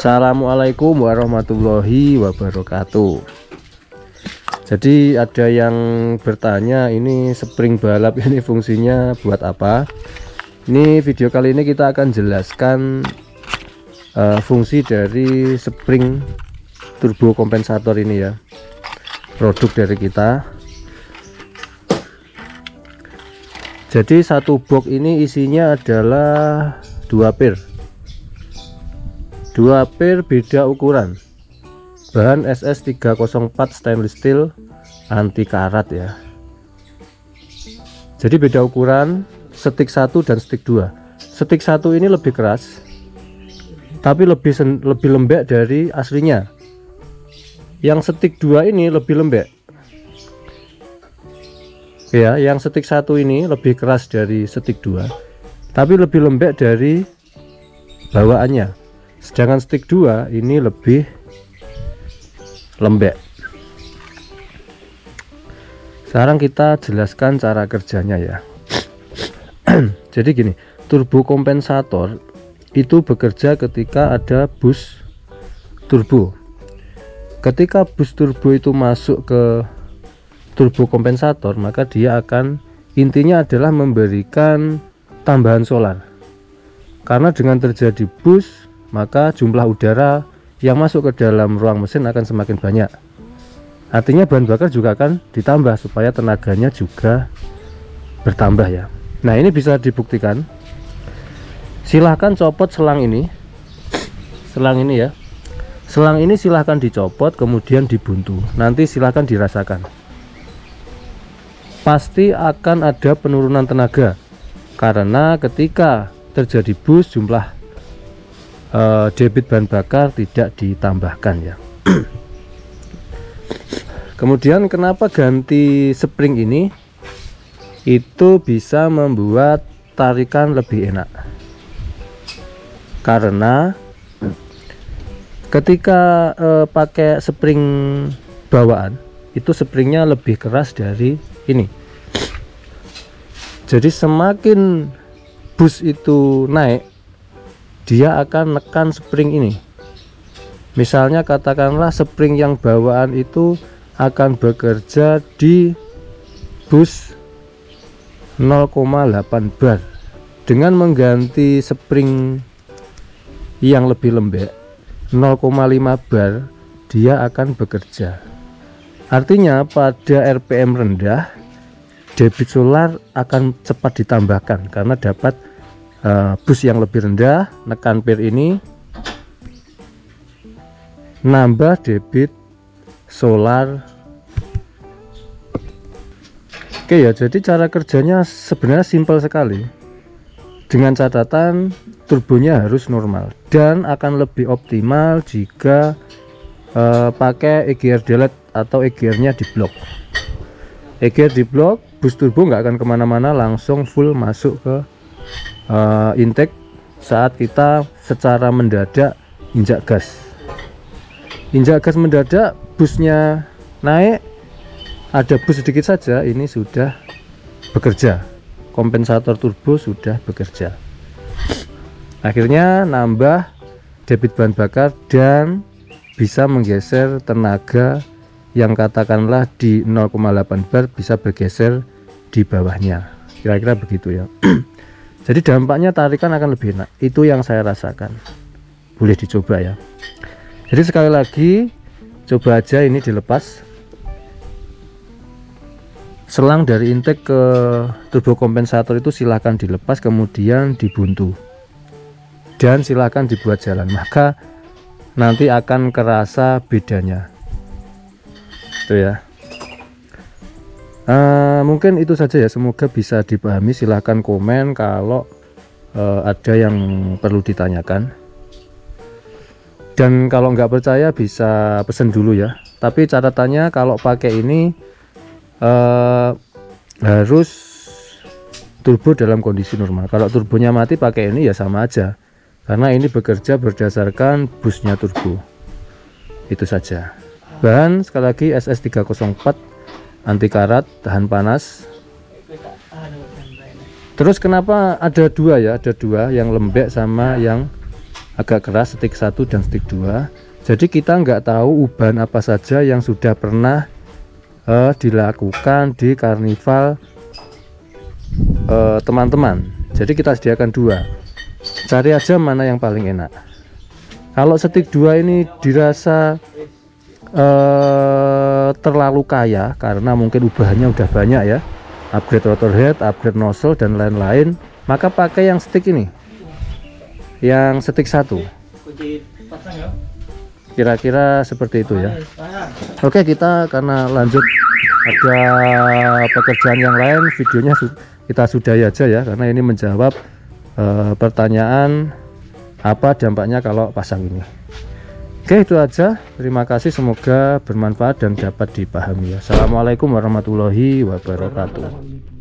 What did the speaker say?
Assalamualaikum warahmatullahi wabarakatuh. Jadi ada yang bertanya, ini spring balap ini fungsinya buat apa? Ini video kali ini kita akan jelaskan fungsi dari spring turbo kompensator ini ya, produk dari kita. Jadi satu box ini isinya adalah 2 pir beda ukuran, bahan SS304 stainless steel anti karat ya. Jadi beda ukuran, stick 1 dan stick 2. Stick 1 ini lebih keras tapi lebih lembek dari aslinya. Yang stick 2 ini lebih lembek ya. Yang stick 1 ini lebih keras dari stick 2 tapi lebih lembek dari bawaannya. Sedangkan stick 2 ini lebih lembek. Sekarang kita jelaskan cara kerjanya ya. Jadi gini, turbo kompensator itu bekerja ketika ada bus turbo. Ketika bus turbo itu masuk ke turbo kompensator, maka dia akan, intinya adalah memberikan tambahan solar. Karena dengan terjadi bus, maka jumlah udara yang masuk ke dalam ruang mesin akan semakin banyak. Artinya bahan bakar juga akan ditambah supaya tenaganya juga bertambah ya. Nah, ini bisa dibuktikan. Silahkan copot selang ini ya. Selang ini silahkan dicopot kemudian dibuntu. Nanti silahkan dirasakan. Pasti akan ada penurunan tenaga karena ketika terjadi bus, jumlah debit bahan bakar tidak ditambahkan ya. Kemudian kenapa ganti spring ini? Itu bisa membuat tarikan lebih enak. Karena ketika pakai spring bawaan, itu springnya lebih keras dari ini. Jadi semakin bus itu naik, dia akan nekan spring ini. Misalnya katakanlah spring yang bawaan itu akan bekerja di bus 0,8 bar. Dengan mengganti spring yang lebih lembek 0,5 bar, dia akan bekerja. Artinya pada RPM rendah, debit solar akan cepat ditambahkan karena dapat bus yang lebih rendah, nekan pir ini, nambah debit solar. Oke ya, jadi cara kerjanya sebenarnya simpel sekali. Dengan catatan turbonya harus normal dan akan lebih optimal jika pakai EGR delete atau EGR nya di blok. EGR di blok, bus turbo nggak akan kemana-mana, langsung full masuk ke intake saat kita secara mendadak injak gas. Injak gas mendadak, busnya naik, ada bus sedikit saja, ini sudah bekerja. Kompensator turbo sudah bekerja. Akhirnya nambah debit bahan bakar dan bisa menggeser tenaga yang katakanlah di 0,8 bar bisa bergeser di bawahnya. Kira-kira begitu ya. Jadi dampaknya tarikan akan lebih enak. Itu yang saya rasakan. Boleh dicoba ya. Jadi sekali lagi, coba aja ini dilepas. Selang dari intake ke turbo kompensator itu silahkan dilepas kemudian dibuntu. Dan silahkan dibuat jalan. Maka nanti akan kerasa bedanya. Itu ya. Mungkin itu saja ya, semoga bisa dipahami. Silahkan komen kalau ada yang perlu ditanyakan, dan kalau nggak percaya bisa pesen dulu ya. Tapi catatannya kalau pakai ini harus turbo dalam kondisi normal. Kalau turbonya mati pakai ini ya sama aja, karena ini bekerja berdasarkan busnya turbo. Itu saja. Bahan sekali lagi SS304 anti karat, tahan panas. Terus kenapa ada dua ya? Ada dua, yang lembek sama yang agak keras, stick 1 dan stick 2. Jadi kita nggak tahu uban apa saja yang sudah pernah dilakukan di karnival teman-teman. Jadi kita sediakan 2, cari aja mana yang paling enak. Kalau stick 2 ini dirasa terlalu kaya karena mungkin ubahannya udah banyak ya, upgrade rotor head, upgrade nozzle dan lain-lain, maka pakai yang stick ini, yang stick 1. Kira-kira seperti itu ya. Oke, kita karena lanjut ada pekerjaan yang lain, videonya kita sudahi aja ya, karena ini menjawab pertanyaan apa dampaknya kalau pasang ini. Oke, itu aja. Terima kasih, semoga bermanfaat dan dapat dipahami ya. Assalamualaikum warahmatullahi wabarakatuh.